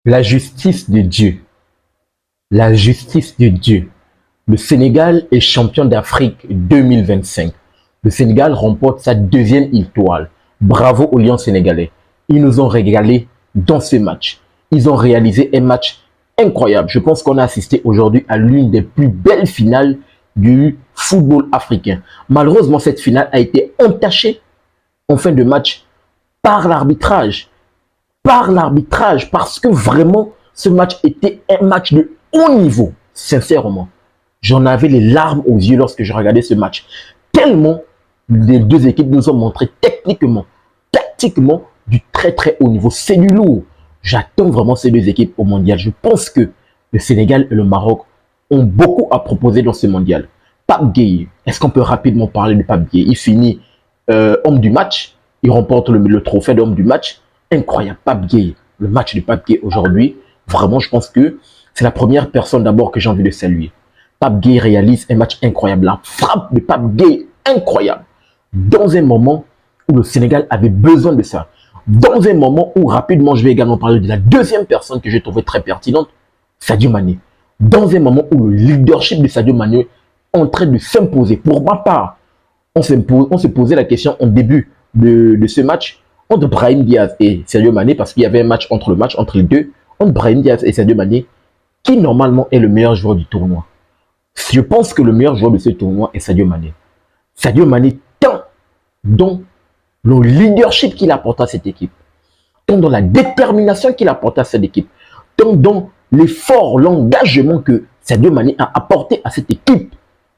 La justice de Dieu. La justice de Dieu. Le Sénégal est champion d'Afrique 2025. Le Sénégal remporte sa deuxième étoile. Bravo aux Lions sénégalais. Ils nous ont régalé dans ce match. Ils ont réalisé un match incroyable. Je pense qu'on a assisté aujourd'hui à l'une des plus belles finales du football africain. Malheureusement, cette finale a été entachée en fin de match par l'arbitrage. Parce que vraiment, ce match était un match de haut niveau, sincèrement. J'en avais les larmes aux yeux lorsque je regardais ce match. Tellement les deux équipes nous ont montré techniquement, tactiquement, du très très haut niveau. C'est du lourd. J'attends vraiment ces deux équipes au mondial. Je pense que le Sénégal et le Maroc ont beaucoup à proposer dans ce mondial. Pape Gueye, est-ce qu'on peut rapidement parler de Pape Gueye? Il finit homme du match, il remporte le trophée d'homme du match. Incroyable, Pape Gueye, le match de Pape Gueye aujourd'hui, vraiment je pense que c'est la première personne d'abord que j'ai envie de saluer. Pape Gueye réalise un match incroyable, la frappe de Pape Gueye incroyable, dans un moment où le Sénégal avait besoin de ça, dans un moment où rapidement je vais également parler de la deuxième personne que j'ai trouvée très pertinente, Sadio Mané, dans un moment où le leadership de Sadio Mané est en train de s'imposer. Pour ma part, on se posait la question en début de ce match entre Brahim Diaz et Sadio Mané, parce qu'il y avait un match entre les deux, entre Brahim Diaz et Sadio Mané, qui normalement est le meilleur joueur du tournoi. Je pense que le meilleur joueur de ce tournoi est Sadio Mané. Sadio Mané, tant dans le leadership qu'il apporte à cette équipe, tant dans la détermination qu'il apporte à cette équipe, tant dans l'effort, l'engagement que Sadio Mané a apporté à cette équipe,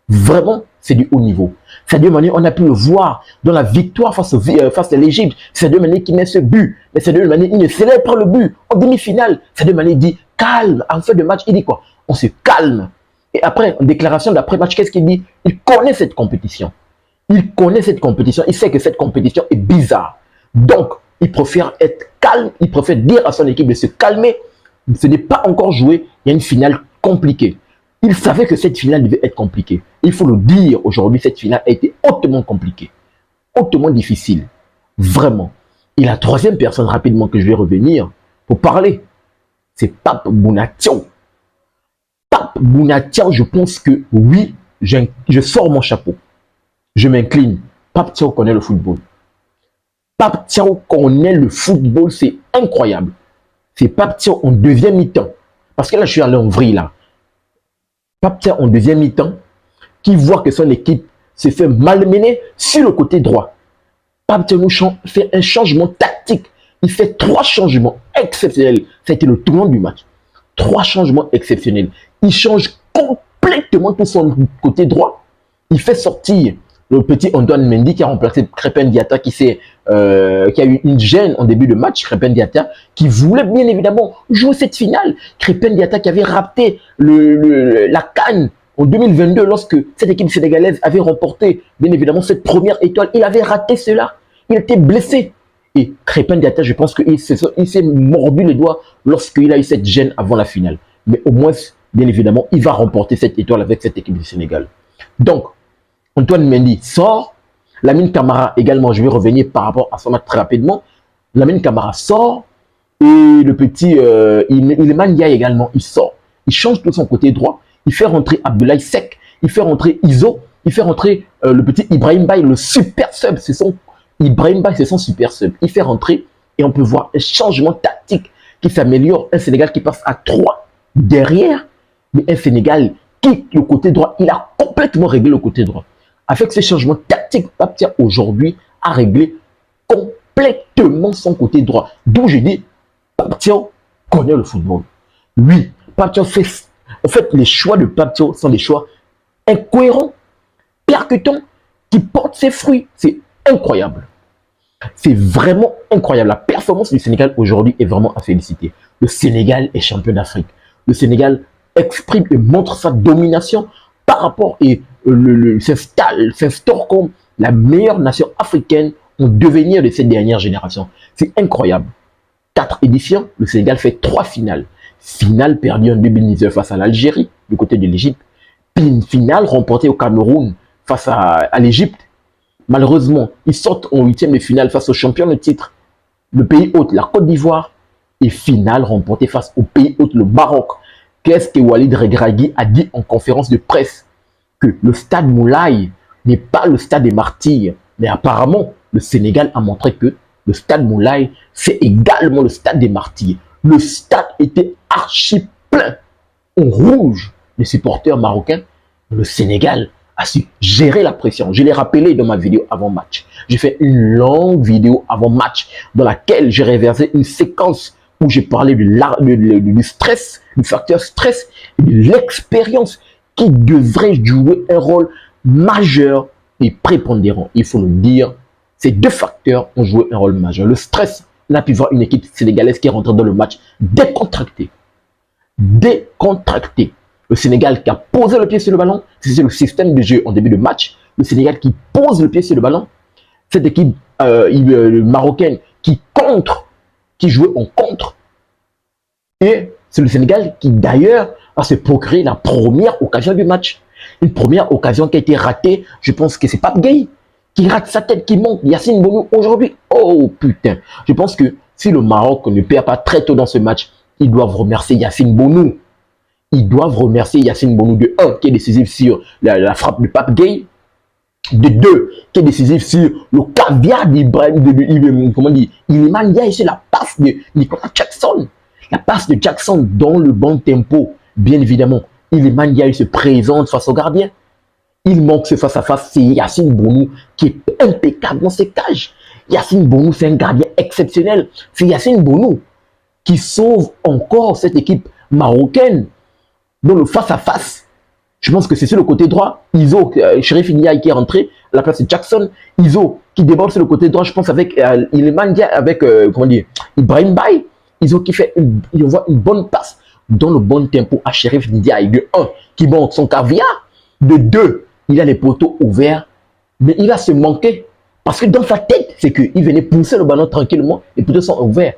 vraiment, c'est du haut niveau. Sadio Mané, on a pu le voir dans la victoire face à l'Égypte. Sadio Mané qui met ce but. Mais Sadio Mané, il ne célèbre pas le but. En demi-finale, Sadio Mané dit calme. En fin de match, il dit quoi? On se calme. Et après, en déclaration d'après-match, qu'est-ce qu'il dit? Il connaît cette compétition. Il connaît cette compétition. Il sait que cette compétition est bizarre. Donc, il préfère être calme. Il préfère dire à son équipe de se calmer. Ce n'est pas encore joué. Il y a une finale compliquée. Il savait que cette finale devait être compliquée. Il faut le dire, aujourd'hui, cette finale a été hautement compliquée, hautement difficile, vraiment. Et la troisième personne, rapidement, que je vais revenir pour parler, c'est Pape Bouna Thiaw. Pape Bouna Thiaw, je pense que oui, je sors mon chapeau, je m'incline. Pape Thiaw connaît le football. Pape Thiaw connaît le football, c'est incroyable. C'est Pape Thiaw en deuxième mi-temps. Parce que là, je suis allé en vrille, là. Pape Thiaw en deuxième mi-temps, qui voit que son équipe se fait malmener sur le côté droit. Pape Thiaw fait un changement tactique. Il fait 3 changements exceptionnels. Ça a été le tournant du match. 3 changements exceptionnels. Il change complètement tout son côté droit. Il fait sortir le petit Antoine Mendy qui a remplacé Crépin Diatta qui a eu une gêne en début de match. Crépin Diatta qui voulait bien évidemment jouer cette finale. Crépin Diatta qui avait raté la CAN en 2022 lorsque cette équipe sénégalaise avait remporté bien évidemment cette première étoile. Il avait raté cela. Il était blessé. Et Crépin Diatta, je pense qu'il s'est mordu les doigts lorsqu'il a eu cette gêne avant la finale. Mais au moins, bien évidemment, il va remporter cette étoile avec cette équipe du Sénégal. Donc, Antoine Mendy sort. Lamine Camara également, je vais revenir par rapport à son match très rapidement. Lamine Camara sort. Et le petit Iliman Ndiaye également, il sort. Il change de son côté droit. Il fait rentrer Abdoulaye Seck. Il fait rentrer Iso. Il fait rentrer le petit Ibrahim Baye, le super sub. Ibrahim Baye, c'est son super sub. Il fait rentrer et on peut voir un changement tactique qui s'améliore. Un Sénégal qui passe à 3 derrière, mais un Sénégal qui, le côté droit, il a complètement réglé le côté droit. Avec ces changements tactiques, Pape Thiaw aujourd'hui a réglé complètement son côté droit. D'où je dis, Pape Thiaw connaît le football. Oui, Pape Thiaw fait... En fait, les choix de Pape Thiaw sont des choix incohérents, percutants, qui portent ses fruits. C'est incroyable. C'est vraiment incroyable. La performance du Sénégal aujourd'hui est vraiment à féliciter. Le Sénégal est champion d'Afrique. Le Sénégal exprime et montre sa domination par rapport et s'instaure comme la meilleure nation africaine en devenir de cette dernière génération. C'est incroyable. 4 éditions, le Sénégal fait 3 finales. Finale perdue en 2019 face à l'Algérie, du côté de l'Égypte. Puis une finale remportée au Cameroun face à l'Égypte. Malheureusement, ils sortent en 8e de finale face au champion de titre, le pays hôte, la Côte d'Ivoire. et finale remportée face au pays hôte, le Maroc. Qu'est-ce que Walid Regragui a dit en conférence de presse? Que le stade Moulay n'est pas le stade des martyrs. Mais apparemment, le Sénégal a montré que le stade Moulay, c'est également le stade des martyrs. Le stade était archi plein, en rouge, les supporters marocains. Le Sénégal a su gérer la pression. Je l'ai rappelé dans ma vidéo avant-match. J'ai fait une longue vidéo avant-match dans laquelle j'ai réversé une séquence où j'ai parlé du stress, du facteur stress et de l'expérience qui devrait jouer un rôle majeur et prépondérant. Il faut le dire, ces deux facteurs ont joué un rôle majeur. Le stress, on a pu voir une équipe sénégalaise qui est rentrée dans le match décontractée. Décontractée. Le Sénégal qui a posé le pied sur le ballon, c'est le système de jeu en début de match. Le Sénégal qui pose le pied sur le ballon. Cette équipe marocaine qui contre, qui jouait en contre. Et c'est le Sénégal qui d'ailleurs a se procuré la première occasion du match. Une première occasion qui a été ratée. Je pense que c'est Pape Gueye qui rate sa tête, qui manque Yacine Bounou aujourd'hui. Oh putain. Je pense que si le Maroc ne perd pas très tôt dans ce match, ils doivent remercier Yacine Bounou. Ils doivent remercier Yacine Bounou de 1 qui est décisif sur la frappe de Pape Gueye, de 2 qui est décisif sur le caviar d'Ibrahim, comment dire, Iliman Ndiaye, c'est la passe de Nicolas Jackson. La passe de Jackson dans le bon tempo, bien évidemment. Iliman Ndiaye se présente face au gardien. Il manque ce face-à-face, c'est Yacine Bounou qui est impeccable dans ses cages. Yacine Bounou, c'est un gardien exceptionnel. C'est Yacine Bounou qui sauve encore cette équipe marocaine dans le face-à-face. Je pense que c'est sur le côté droit. Iso, Chérif Ndiaye qui est rentré à la place de Jackson. Iso qui déborde sur le côté droit, je pense avec Iliman Ndiaye, avec comment dire, Ibrahim Baye. Iso qui fait il envoie une bonne passe dans le bon tempo à Chérif Ndiaye. De 1, qui monte son caviar. De 2, il a les poteaux ouverts. Mais il va se manquer. Parce que dans sa tête, c'est qu'il venait pousser le ballon tranquillement. Les poteaux sont ouverts.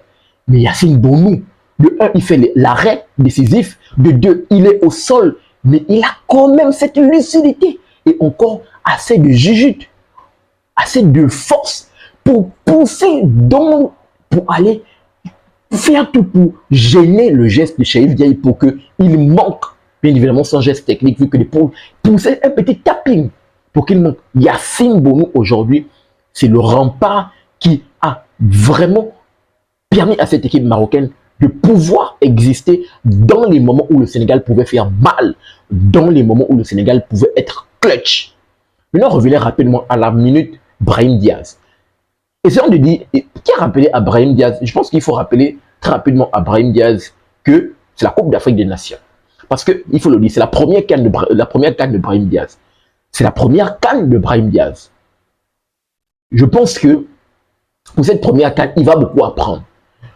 Mais Yacine Bounou, de 1, il fait l'arrêt décisif. De 2, il est au sol. Mais il a quand même cette lucidité. Et encore assez de jujute. Assez de force pour pousser pour aller faire tout pour gêner le geste de Chérif Ndiaye pour qu'il manque, bien évidemment, son geste technique, vu que pour pousser un petit tapping pour qu'il manque. Yacine Bounou, aujourd'hui, c'est le rempart qui a vraiment permis à cette équipe marocaine de pouvoir exister dans les moments où le Sénégal pouvait faire mal, dans les moments où le Sénégal pouvait être clutch. Maintenant, revenons rapidement à la minute Brahim Diaz. Essayons de dire, qui a rappelé à Brahim Diaz? Je pense qu'il faut rappeler très rapidement à Brahim Diaz que c'est la Coupe d'Afrique des Nations. Parce qu'il faut le dire, c'est la première canne de Brahim Diaz. C'est la première canne de Brahim Diaz. Je pense que pour cette première canne, il va beaucoup apprendre.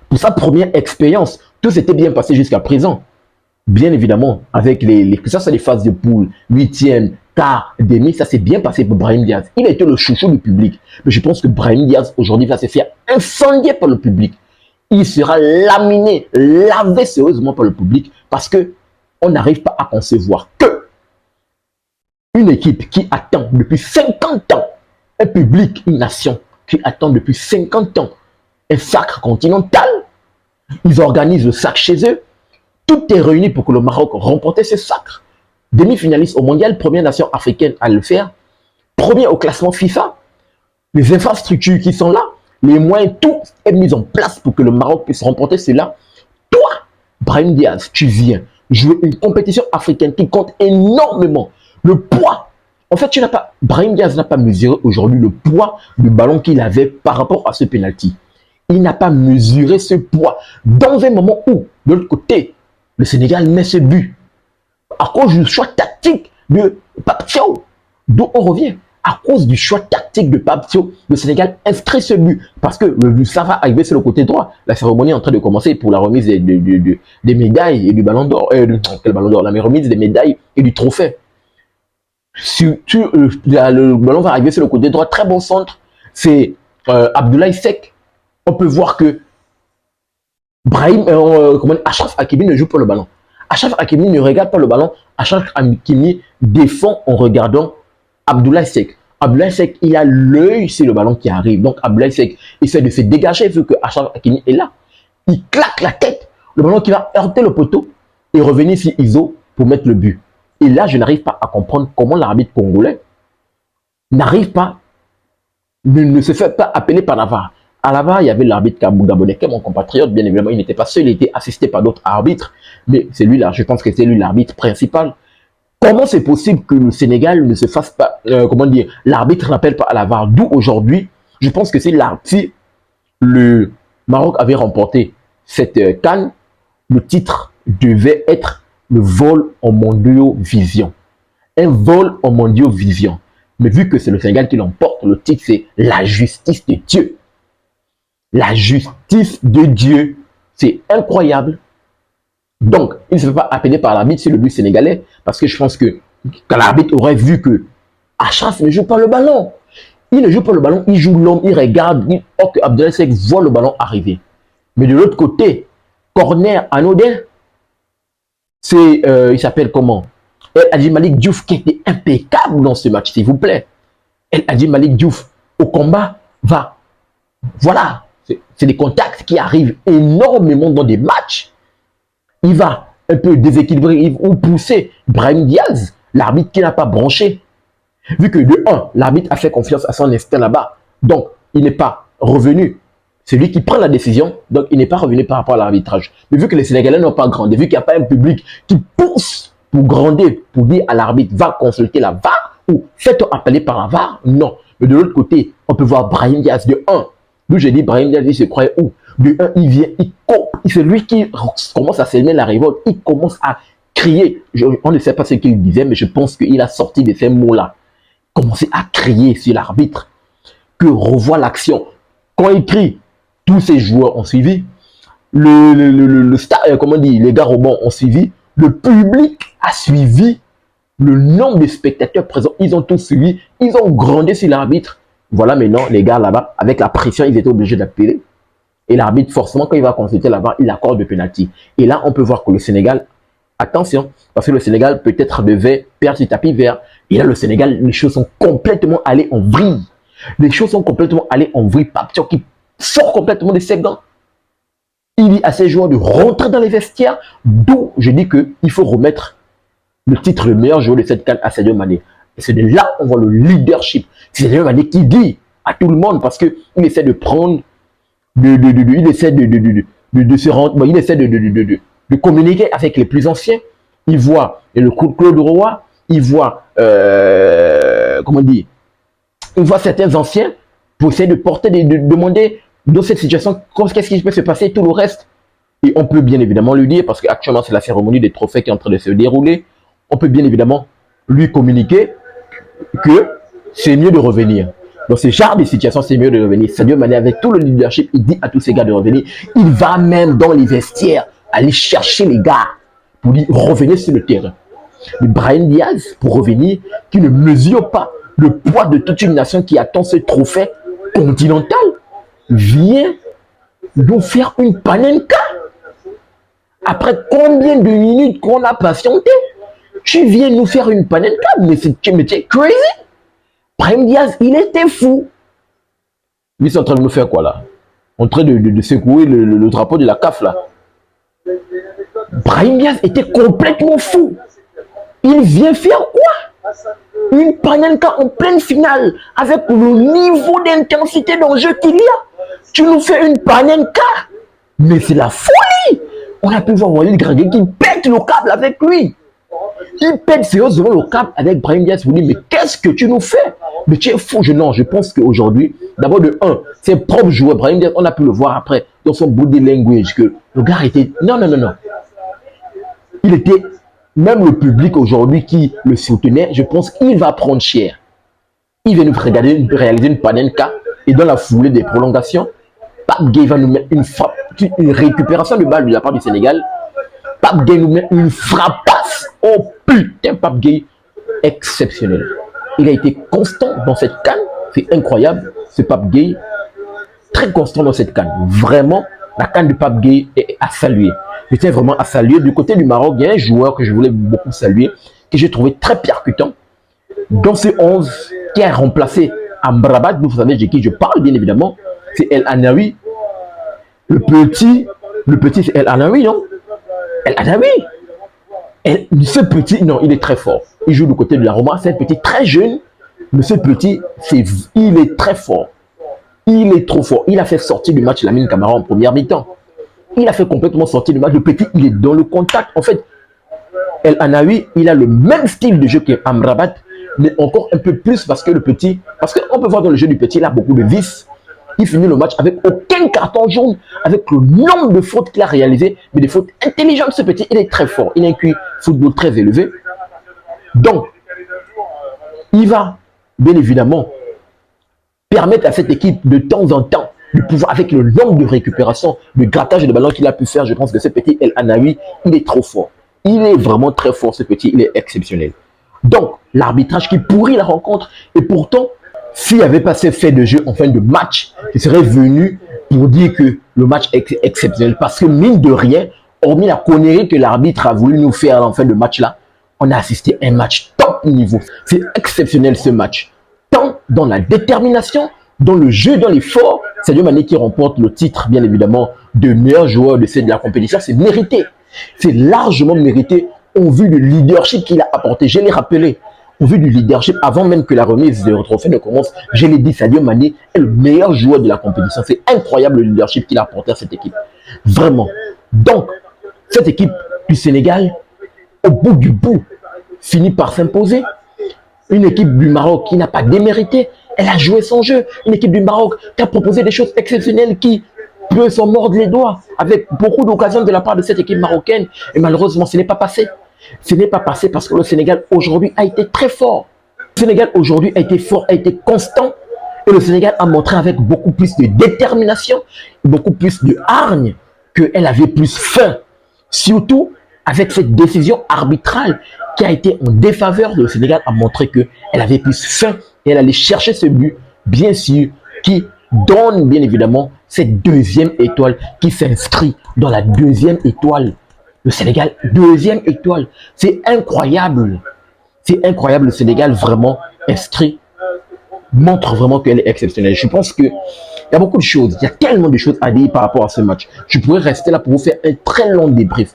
Pour sa première expérience, tout s'était bien passé jusqu'à présent. Bien évidemment, avec que ça c'est les phases de poule, 8e, quart, demi, ça s'est bien passé pour Brahim Diaz. Il a été le chouchou du public. Mais je pense que Brahim Diaz aujourd'hui va se faire incendier par le public. Il sera laminé, lavé sérieusement par le public parce que on n'arrive pas à concevoir que une équipe qui attend depuis 50 ans, un public, une nation qui attend depuis 50 ans un sacre continental, ils organisent le sacre chez eux. Tout est réuni pour que le Maroc remporte ce sacre. Demi-finaliste au mondial, première nation africaine à le faire. Premier au classement FIFA. Les infrastructures qui sont là, les moyens, tout est mis en place pour que le Maroc puisse remporter cela. Toi, Brahim Diaz, tu viens jouer une compétition africaine qui compte énormément. Le poids. En fait, Brahim Diaz n'a pas mesuré aujourd'hui le poids du ballon qu'il avait par rapport à ce penalty. Il n'a pas mesuré ce poids dans un moment où, de l'autre côté, le Sénégal met ce but. À cause du choix tactique de Pape Thiaw, d'où on revient. À cause du choix tactique de Pape Thiaw, le Sénégal inscrit ce but. Parce que le but, ça va arriver sur le côté droit. La cérémonie est en train de commencer pour la remise des médailles et du ballon d'or. Quel ballon d'or? La remise des médailles et du trophée. Le ballon va arriver sur le côté droit. Très bon centre. C'est Abdoulaye Seck. On peut voir que Achraf Hakimi ne joue pas le ballon. Achraf Hakimi ne regarde pas le ballon. Achraf Hakimi défend en regardant Abdoulaye Seck. Abdoulaye Seck, il a l'œil sur le ballon qui arrive. Donc Abdoulaye Seck essaie de se dégager vu que Achraf Hakimi est là. Il claque la tête. Le ballon qui va heurter le poteau et revenir sur Iso pour mettre le but. Et là, je n'arrive pas à comprendre comment l'arbitre congolais n'arrive pas, ne se fait pas appeler par la VAR. À la VAR, il y avait l'arbitre gabonais, qui est mon compatriote, bien évidemment, il n'était pas seul, il était assisté par d'autres arbitres, mais c'est lui là, je pense que c'est lui l'arbitre principal. Comment c'est possible que le Sénégal ne se fasse pas, comment dire, l'arbitre n'appelle pas à la VAR? D'où aujourd'hui, je pense que si le Maroc avait remporté cette CAN, le titre devait être le vol en Mondiovision. Un vol en Mondiovision. Mais vu que c'est le Sénégal qui l'emporte, le titre c'est la justice de Dieu. La justice de Dieu. C'est incroyable. Donc, il ne se fait pas appeler par l'arbitre sur le but sénégalais, parce que je pense que quand l'arbitre aurait vu que Achraf ne joue pas le ballon, il ne joue pas le ballon, il joue l'homme, il regarde, or que Abdoulaye Seck voit le ballon arriver. Mais de l'autre côté, corner anodin, c'est, il s'appelle comment? El Hadji Malick Diouf qui était impeccable dans ce match, s'il vous plaît. El Hadji Malick Diouf, au combat, va. Voilà, c'est des contacts qui arrivent énormément dans des matchs. Il va un peu déséquilibrer ou pousser Brahim Diaz, l'arbitre qui n'a pas branché. Vu que de 1, l'arbitre a fait confiance à son instinct là-bas, donc il n'est pas revenu. C'est lui qui prend la décision, donc il n'est pas revenu par rapport à l'arbitrage. Mais vu que les Sénégalais n'ont pas grandi, vu qu'il n'y a pas un public qui pousse pour grandir, pour dire à l'arbitre, va consulter la VAR ou faites appeler par la VAR, non. Mais de l'autre côté, on peut voir Brahim Diaz de 1. D'où j'ai dit, Brahim Diaz, il se croyait où? De 1, il vient, il coupe. C'est lui qui commence à s'aimer la révolte. Il commence à crier. On ne sait pas ce qu'il disait, mais je pense qu'il a sorti de ces mots-là. Commencer à crier sur l'arbitre. Que revoit l'action. Quand il crie, tous ces joueurs ont suivi. Le star, comment dire, les gars rebonds ont suivi. Le public a suivi. Le nombre de spectateurs présents, ils ont tous suivi. Ils ont grandi sur l'arbitre. Voilà maintenant, les gars là-bas, avec la pression, ils étaient obligés d'appeler. Et l'arbitre, forcément, quand il va consulter là-bas, il accorde le penalty. Et là, on peut voir que le Sénégal, attention, parce que le Sénégal peut-être devait perdre ses tapis verts. Et là, le Sénégal, les choses sont complètement allées en vrille. Les choses sont complètement allées en vrille. Pape Thiaw qui sort complètement de ses gants. Il dit à ses joueurs de rentrer dans les vestiaires. D'où je dis qu'il faut remettre le titre de meilleur joueur de cette CAN à Sadio Mané. Et c'est de là qu'on voit le leadership. C'est Sadio Mané qui dit à tout le monde, parce qu'il essaie de prendre, il essaie de se rendre, bon, il essaie de communiquer avec les plus anciens. Il voit le Claude Roy, il voit, comment dire, il voit certains anciens pour essayer de porter, de demander dans cette situation, qu'est-ce qui peut se passer, tout le reste. Et on peut bien évidemment lui dire, parce qu'actuellement c'est la cérémonie des trophées qui est en train de se dérouler, on peut bien évidemment lui communiquer que c'est mieux de revenir. Dans ce genre de situation, c'est mieux de revenir. Sadio Mané, avec tout le leadership, il dit à tous ces gars de revenir. Il va même dans les vestiaires aller chercher les gars pour dire revenez sur le terrain. Mais Brahim Diaz, pour revenir, qui ne mesure pas le poids de toute une nation qui attend ce trophée continental, vient nous faire une panenka. Après combien de minutes qu'on a patienté, tu viens nous faire une panenka, mais c'est crazy. Brahim Diaz, il était fou. Ils sont en train de nous faire quoi là? En train de secouer le drapeau de la CAF là. Brahim Diaz était complètement fou. Il vient faire quoi? Une panenka en pleine finale, avec le niveau d'intensité d'enjeu qu'il y a. Tu nous fais une panenka? Mais c'est la folie. On a pu voir Walid Gragé qui pète le câble avec lui. Il pète sérieusement le câble avec Brahim Diaz. Vous dites, mais qu'est-ce que tu nous fais? Mais tu es fou. Non, je pense qu'aujourd'hui, d'abord de 1, ses propres joueurs, Brahim Diaz, on a pu le voir après dans son body language, que le gars était... Non. Il était... Même le public aujourd'hui qui le soutenait, je pense qu'il va prendre cher. Il va nous réaliser une panenka et dans la foulée des prolongations, Pape Gueye va nous mettre une frappe, une récupération de balle de la part du Sénégal. Pape Gueye nous met une frappasse. Oh putain, Pape Gueye, exceptionnel. Il a été constant dans cette CAN, c'est incroyable. Ce Pape Gueye, très constant dans cette CAN. Vraiment, la CAN de Pape Gueye est à saluer. Je tiens vraiment à saluer. Du côté du Maroc, il y a un joueur que je voulais beaucoup saluer, que j'ai trouvé très percutant. Dans ce 11, qui a remplacé Amrabat, vous savez de qui je parle bien évidemment, c'est El Anaoui, le petit Le petit, c'est El Anaoui, non? El Anaoui. Ce petit, non, il est très fort. Il joue du côté de la Roma. C'est un petit très jeune. Mais ce petit, il est très fort. Il est trop fort. Il a fait sortir du match Lamine Camara en première mi-temps. Il a fait complètement sortir du match. Le petit, il est dans le contact. En fait, El Anaoui, il a le même style de jeu qu'Amrabat, mais encore un peu plus parce que le petit, parce qu'on peut voir dans le jeu du petit, il a beaucoup de vices. Il finit le match avec aucun carton jaune, avec le nombre de fautes qu'il a réalisées, mais des fautes intelligentes. Ce petit, il est très fort. Il a un QI football très élevé. Donc, il va, bien évidemment, permettre à cette équipe de temps en temps de pouvoir, avec le nombre de récupérations, de grattage de ballon qu'il a pu faire, je pense que ce petit El Anaoui, il est trop fort. Il est vraiment très fort, ce petit, il est exceptionnel. Donc, l'arbitrage qui pourrit la rencontre, et pourtant, s'il n'y avait pas ces faits de jeu en fin de match, il serait venu pour dire que le match est exceptionnel. Parce que, mine de rien, hormis la connerie que l'arbitre a voulu nous faire en fin de match-là, on a assisté à un match top niveau. C'est exceptionnel ce match. Tant dans la détermination, dans le jeu, dans l'effort, Sadio Mané qui remporte le titre, bien évidemment, de meilleur joueur de la compétition, c'est mérité. C'est largement mérité au vu du leadership qu'il a apporté. Je l'ai rappelé, au vu du leadership, avant même que la remise de trophée ne commence, je l'ai dit, Sadio Mané est le meilleur joueur de la compétition. C'est incroyable le leadership qu'il a apporté à cette équipe. Vraiment. Donc, cette équipe du Sénégal, au bout du bout, finit par s'imposer. Une équipe du Maroc qui n'a pas démérité, elle a joué son jeu. Une équipe du Maroc qui a proposé des choses exceptionnelles qui peut s'en mordre les doigts avec beaucoup d'occasions de la part de cette équipe marocaine. Et malheureusement, ce n'est pas passé. Ce n'est pas passé parce que le Sénégal aujourd'hui a été très fort. Le Sénégal aujourd'hui a été fort, a été constant. Et le Sénégal a montré avec beaucoup plus de détermination, beaucoup plus de hargne, qu'elle avait plus faim. Surtout avec cette décision arbitrale qui a été en défaveur. Le Sénégal a montré qu'elle avait plus faim et elle allait chercher ce but, bien sûr, qui donne bien évidemment cette deuxième étoile qui s'inscrit dans la deuxième étoile. Le Sénégal, deuxième étoile. C'est incroyable. C'est incroyable. Le Sénégal vraiment inscrit, montre vraiment qu'elle est exceptionnelle. Je pense qu'il y a beaucoup de choses. Il y a tellement de choses à dire par rapport à ce match. Je pourrais rester là pour vous faire un très long débrief.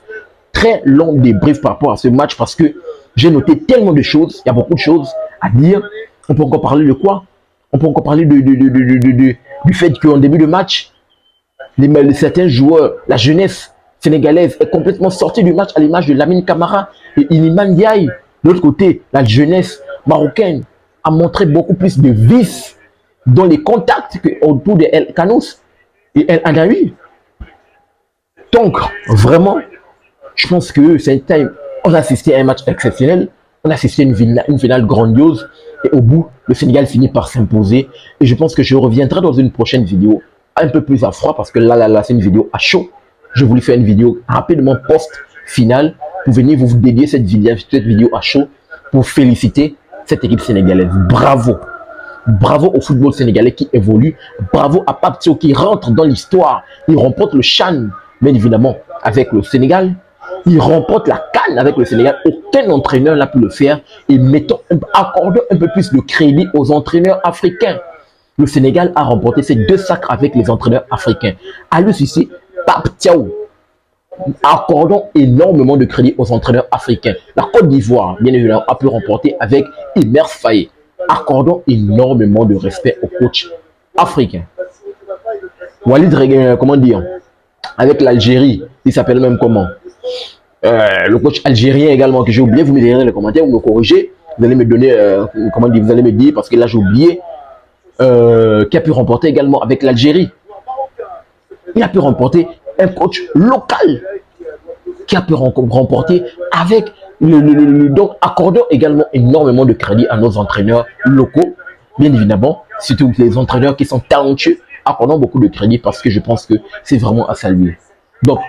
Très long débrief par rapport à ce match parce que j'ai noté tellement de choses. Il y a beaucoup de choses à dire. On peut encore parler de quoi? On peut encore parler du fait qu'en début de match, certains joueurs, la jeunesse sénégalaise est complètement sortie du match à l'image de Lamine Camara et Iliman Ndiaye. De l'autre côté, la jeunesse marocaine a montré beaucoup plus de vices dans les contacts autour de El Kanous et El Anaoui. Donc, vraiment, je pense que c'est un time. On a assisté à un match exceptionnel. On a assisté à une finale grandiose. Et au bout, le Sénégal finit par s'imposer. Et je pense que je reviendrai dans une prochaine vidéo un peu plus à froid parce que là, c'est une vidéo à chaud. Je voulais faire une vidéo rapidement post-finale pour venir vous dédier cette vidéo à chaud pour féliciter cette équipe sénégalaise. Bravo. Bravo au football sénégalais qui évolue. Bravo à Pape Thiaw qui rentre dans l'histoire. Il remporte le CHAN, bien évidemment, avec le Sénégal. Il remporte la CAN avec le Sénégal. Aucun entraîneur n'a pu le faire. Et accordons un peu plus de crédit aux entraîneurs africains. Le Sénégal a remporté ces 2 sacres avec les entraîneurs africains. Aliou Cissé, Pape Thiaw. Accordons énormément de crédit aux entraîneurs africains. La Côte d'Ivoire, bien évidemment, a pu remporter avec Imer Faye. Accordons énormément de respect aux coachs africains. Walid, comment dire? Avec l'Algérie, il s'appelle même comment? Le coach algérien également que j'ai oublié, vous me direz dans les commentaires, vous me corrigez, vous allez me donner, comment dire, vous allez me dire parce que là j'ai oublié, qui a pu remporter également avec l'Algérie. Il a pu remporter un coach local qui a pu remporter avec donc accordons également énormément de crédit à nos entraîneurs locaux, bien évidemment, surtout les entraîneurs qui sont talentueux, accordons beaucoup de crédit parce que je pense que c'est vraiment à saluer. Donc,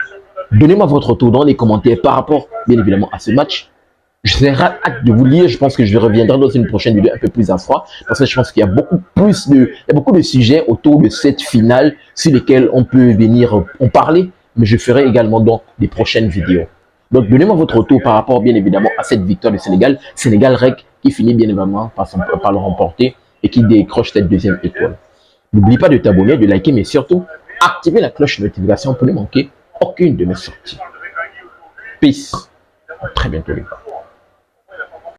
donnez-moi votre retour dans les commentaires par rapport, bien évidemment, à ce match. Je serai hâte de vous lire. Je pense que je reviendrai dans une prochaine vidéo un peu plus à froid. Parce que je pense qu'il y a beaucoup de sujets autour de cette finale sur lesquels on peut venir en parler. Mais je ferai également dans des prochaines vidéos. Donc, donnez-moi votre retour par rapport, bien évidemment, à cette victoire du Sénégal. Sénégal REC qui finit bien évidemment par le remporter et qui décroche cette deuxième étoile. N'oublie pas de t'abonner, de liker, mais surtout, activer la cloche de notification pour ne manquer aucune de mes sorties. Peace. À très bientôt les gars.